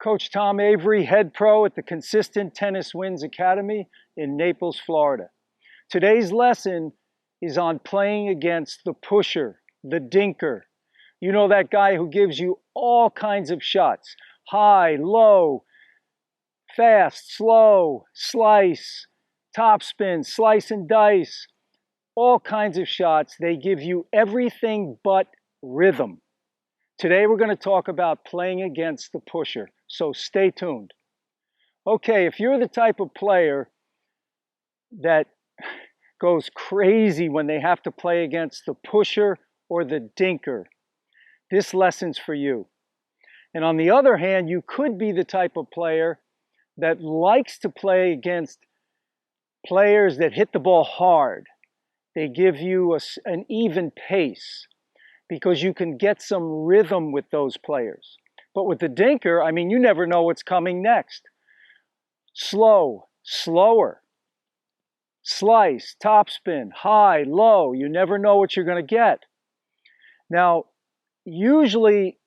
Coach Tom Avery, head pro at the Consistent Tennis Wins Academy in Naples, Florida. Today's lesson is on playing against the pusher, the dinker. You know, that guy who gives you all kinds of shots: high, low, fast, slow, slice, topspin, slice and dice, all kinds of shots. They give you everything but rhythm. Today we're going to talk about playing against the pusher, so stay tuned. Okay, if you're the type of player that goes crazy when they have to play against the pusher or the dinker, this lesson's for you. And on the other hand, you could be the type of player that likes to play against players that hit the ball hard. They give you an even pace, because you can get some rhythm with those players. But with the dinker, I mean, you never know what's coming next. Slow, slower, slice, topspin, high, low. You never know what you're going to get. Now, usually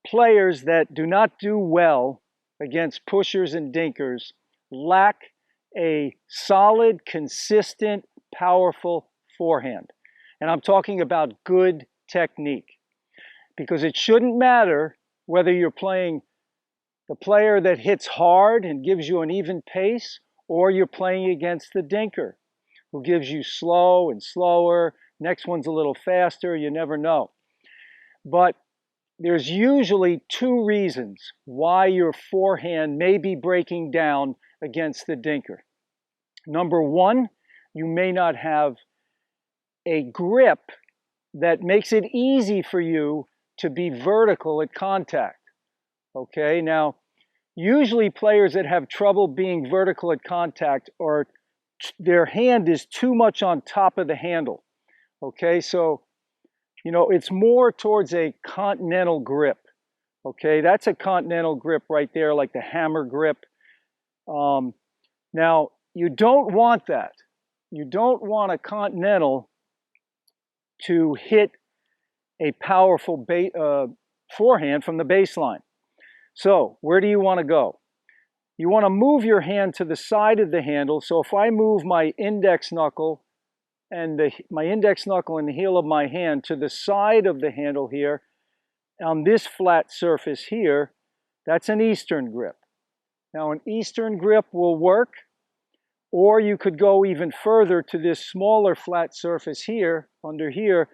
players that do not do well against pushers and dinkers lack a solid, consistent, powerful forehand. And I'm talking about good technique, because it shouldn't matter whether you're playing the player that hits hard and gives you an even pace, or you're playing against the dinker who gives you slow and slower. Next one's a little faster. You never know. But there's usually two reasons why your forehand may be breaking down against the dinker. Number one, you may not have a grip that makes it easy for you to be vertical at contact. Okay, now, usually players that have trouble being vertical at contact, or their hand is too much on top of the handle. Okay, so, you know, it's more towards a continental grip. Okay, that's a continental grip right there, like the hammer grip. Now, you don't want that. You don't want a continental to hit a powerful forehand from the baseline. So where do you want to go? You want to move your hand to the side of the handle. So if I move my index knuckle and my index knuckle and the heel of my hand to the side of the handle here, on this flat surface here, that's an Eastern grip. Now, an Eastern grip will work, or you could go even further to this smaller flat surface here, under here,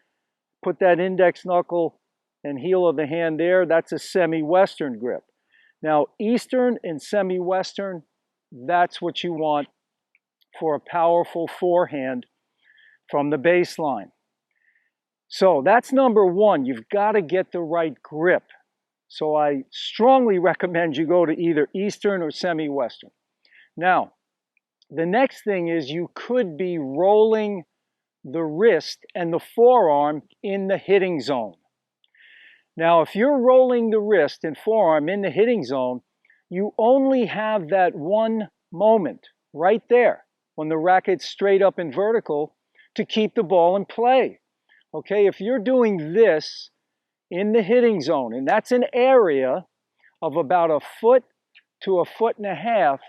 put that index knuckle and heel of the hand there. That's a semi-Western grip. Now, Eastern and semi-Western, that's what you want for a powerful forehand from the baseline. So that's number one. You've got to get the right grip. So I strongly recommend you go to either Eastern or semi-Western. Now, the next thing is you could be rolling the wrist and the forearm in the hitting zone. Now, if you're rolling the wrist and forearm in the hitting zone, you only have that one moment right there when the racket's straight up and vertical to keep the ball in play. Okay, if you're doing this in the hitting zone, and that's an area of about a foot to a foot and a half,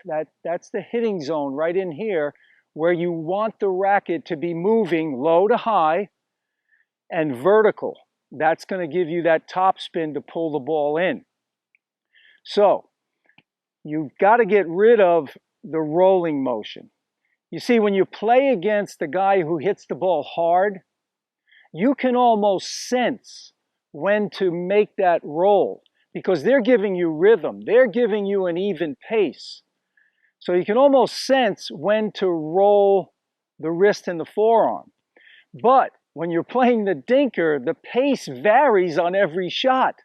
that's the hitting zone right in here, where you want the racket to be moving low to high and vertical. That's going to give you that top spin to pull the ball in. So you've got to get rid of the rolling motion. You see, when you play against the guy who hits the ball hard, you can almost sense when to make that roll, because they're giving you rhythm. They're giving you an even pace. So you can almost sense when to roll the wrist and the forearm. But when you're playing the dinker, the pace varies on every shot.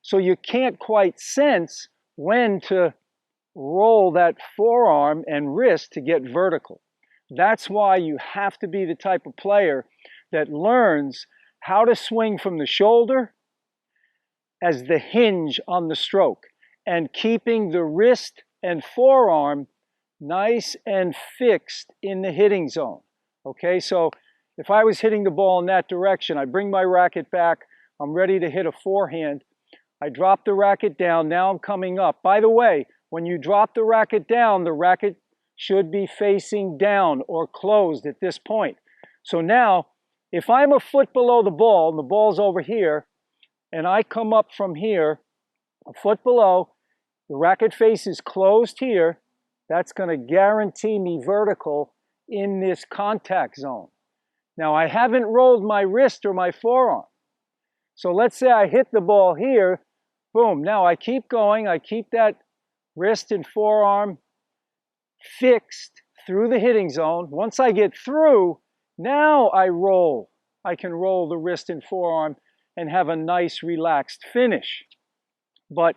So you can't quite sense when to roll that forearm and wrist to get vertical. That's why you have to be the type of player that learns how to swing from the shoulder as the hinge on the stroke, and keeping the wrist and forearm nice and fixed in the hitting zone. Okay, so if I was hitting the ball in that direction, I bring my racket back, I'm ready to hit a forehand. I drop the racket down. Now I'm coming up. By the way, when you drop the racket down, the racket should be facing down or closed at this point. So now, if I'm a foot below the ball, and the ball's over here, and I come up from here, a foot below, the racket face is closed here, that's going to guarantee me vertical in this contact zone. Now, I haven't rolled my wrist or my forearm. So let's say I hit the ball here, boom. Now I keep going, I keep that wrist and forearm fixed through the hitting zone. Once I get through, now I roll. I can roll the wrist and forearm and have a nice relaxed finish. But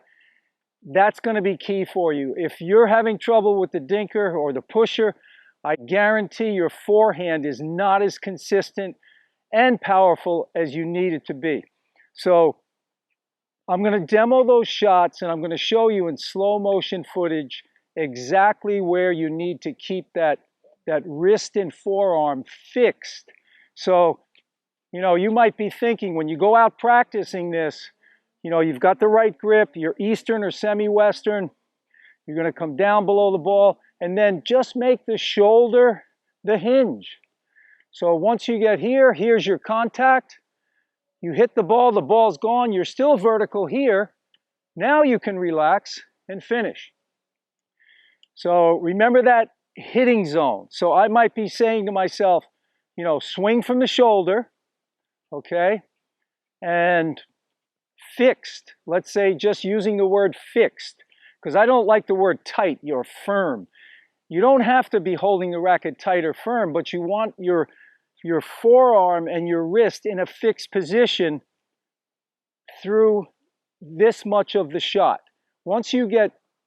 that's going to be key for you. If you're having trouble with the dinker or the pusher, I guarantee your forehand is not as consistent and powerful as you need it to be. So I'm going to demo those shots, and I'm going to show you in slow motion footage exactly where you need to keep that wrist and forearm fixed. So, you might be thinking when you go out practicing this, you've got the right grip, you're Eastern or semi-Western, you're going to come down below the ball, and then just make the shoulder the hinge. So once you get here, here's your contact. You hit the ball's gone, you're still vertical here. Now you can relax and finish. So remember that hitting zone. So I might be saying to myself, swing from the shoulder, okay? And fixed, let's say just using the word fixed, because I don't like the word tight, you're firm. You don't have to be holding the racket tight or firm, but you want your forearm and your wrist in a fixed position through this much of the shot.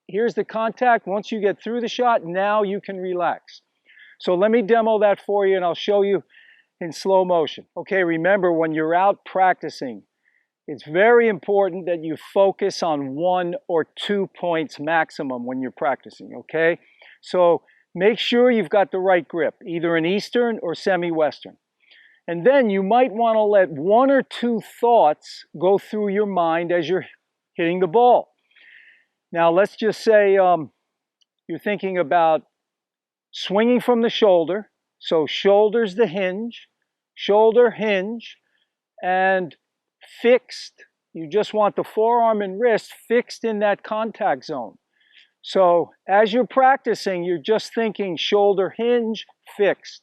Here's the contact, once you get through the shot, now you can relax. So let me demo that for you and I'll show you in slow motion. Okay, remember when you're out practicing, it's very important that you focus on 1 or 2 points maximum when you're practicing, okay? So make sure you've got the right grip, either an Eastern or semi-Western. And then you might want to let 1 or 2 thoughts go through your mind as you're hitting the ball. Now, let's just say you're thinking about swinging from the shoulder. So shoulder's the hinge, shoulder hinge, and fixed. You just want the forearm and wrist fixed in that contact zone. So as you're practicing, you're just thinking shoulder hinge, fixed.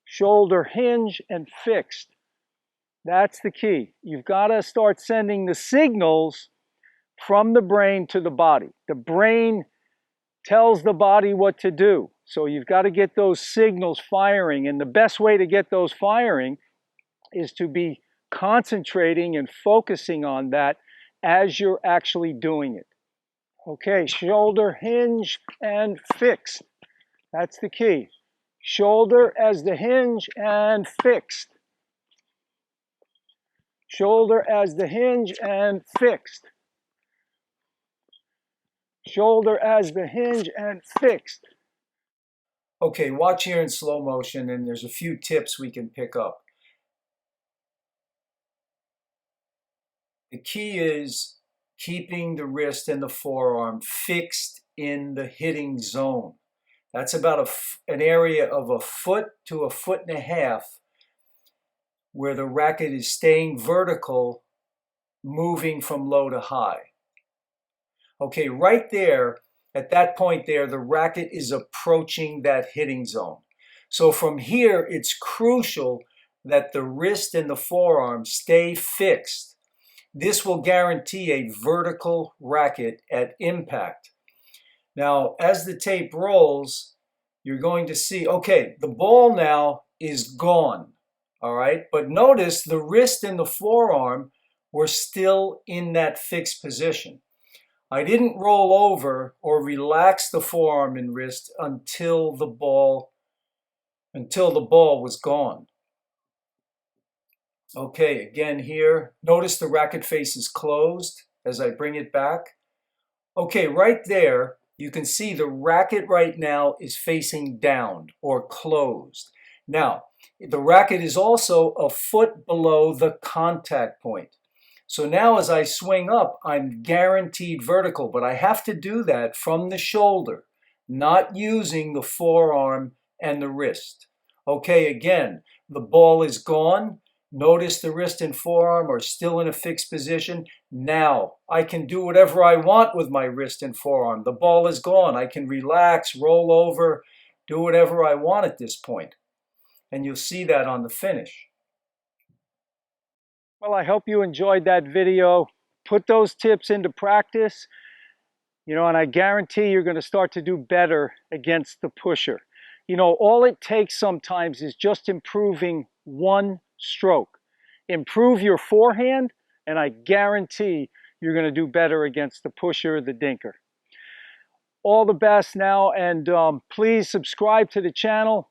Shoulder hinge and fixed. That's the key. You've got to start sending the signals from the brain to the body. The brain tells the body what to do. So you've got to get those signals firing. And the best way to get those firing is to be concentrating and focusing on that as you're actually doing it. Okay, shoulder hinge and fixed. That's the key. Shoulder as the hinge and fixed. Shoulder as the hinge and fixed. Shoulder as the hinge and fixed. Okay, watch here in slow motion and there's a few tips we can pick up. The key is keeping the wrist and the forearm fixed in the hitting zone. That's about an area of 1 foot to 1.5 feet where the racket is staying vertical, moving from low to high. Okay, right there, at that point there, the racket is approaching that hitting zone. So from here, it's crucial that the wrist and the forearm stay fixed. This will guarantee a vertical racket at impact. Now, as the tape rolls, you're going to see, okay, the ball now is gone, all right? But notice the wrist and the forearm were still in that fixed position. I didn't roll over or relax the forearm and wrist until the ball was gone. Okay, again here, notice the racket face is closed as I bring it back. Okay, right there, you can see the racket right now is facing down or closed. Now, the racket is also 1 foot below the contact point. So now as I swing up, I'm guaranteed vertical, but I have to do that from the shoulder, not using the forearm and the wrist. Okay, again, the ball is gone. Notice the wrist and forearm are still in a fixed position. Now I can do whatever I want with my wrist and forearm. The ball is gone. I can relax, roll over, do whatever I want at this point. And you'll see that on the finish. Well, I hope you enjoyed that video. Put those tips into practice, and I guarantee you're going to start to do better against the pusher. All it takes sometimes is just improving one stroke. Improve your forehand, and I guarantee you're going to do better against the pusher, the dinker. All the best now, and please subscribe to the channel.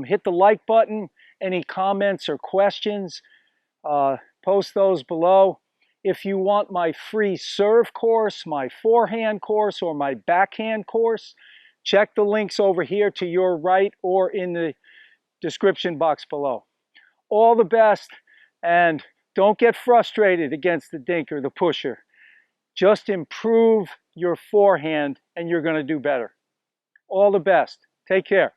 Hit the like button. Any comments or questions, post those below. If you want my free serve course, my forehand course, or my backhand course, check the links over here to your right or in the description box below. All the best, and don't get frustrated against the dinker, the pusher. Just improve your forehand and you're going to do better. All the best. Take care.